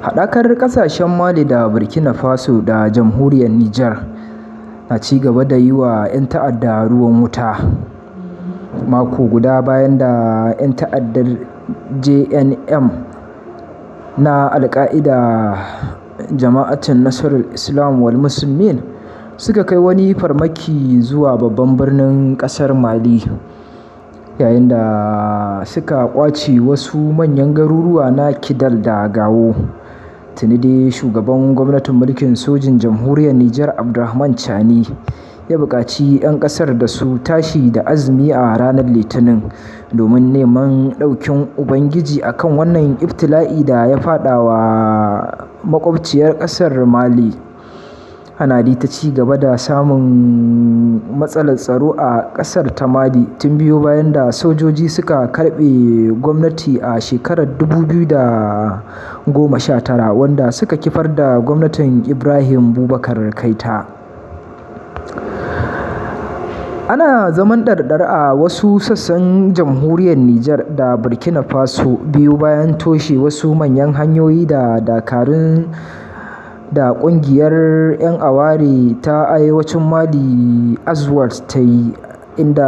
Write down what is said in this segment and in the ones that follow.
Haɗakar ƙasashen Mali da Burkina Faso da Jamhuriyar Nijar na ci gaba da yi wa 'yan ta'adda ruwan wuta, mako guda bayan da 'yan ta'addar JNM na Al-Ƙa'ida Jama'atun Nasrul Islam wal Muslimin suka kai wani farmaki zuwa babban birnin ƙasar Mali, yayin da suka ƙwace wasu manyan garuruwa na Kidal da Gao. Tuni dai shugaban gwamnatin mulkin sojin jamhuriyar Nijar Abdurrahman Chani ya buƙaci 'yan ƙasar da su tashi da azumi a ranar Litinin domin neman ɗaukin Ubangiji a kan wannan ibtila'i da ya faɗa wa maƙwabciyar ƙasar Mali. Ana dai ta ci gaba da samun matsalar tsaro a ƙasar ta Mali tun biyo bayan da sojoji suka karɓe gwamnati a shekarar 2019, wanda suka kifar da gwamnatin Ibrahim Boubacar Keïta. Ana zaman ɗarɗar a wasu sassan jamhuriyar Nijar da Burkina Faso biyo bayan toshe wasu manyan hanyoyi da dakarun da ƙungiyar 'yan aware ta arewacin Mali Azawad ta yi, inda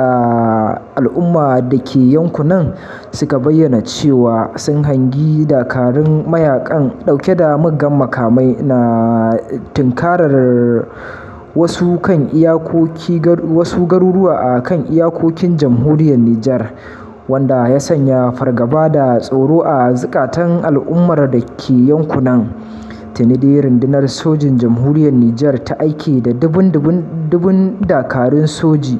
al'umma da ke yankunan suka bayyana cewa sun hangi dakarun mayakan ɗauke da muggan makamai na tunkarar wasu garuruwa a kan iyakokin jamhuriyar Nijar, wanda ya sanya fargaba da tsoro a zukatan al'ummar da ke yankunan. Tuni dai rundunar sojin jamhuriyar Nijar ta aike da dubun dakarun soji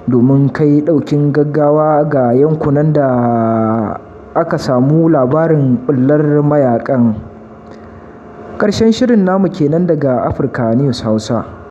domin kai ɗaukin gaggawa ga yankunan da aka samu labarin ɓullar mayakan. Ƙarshen shirin namu kenan daga Africa News Hausa.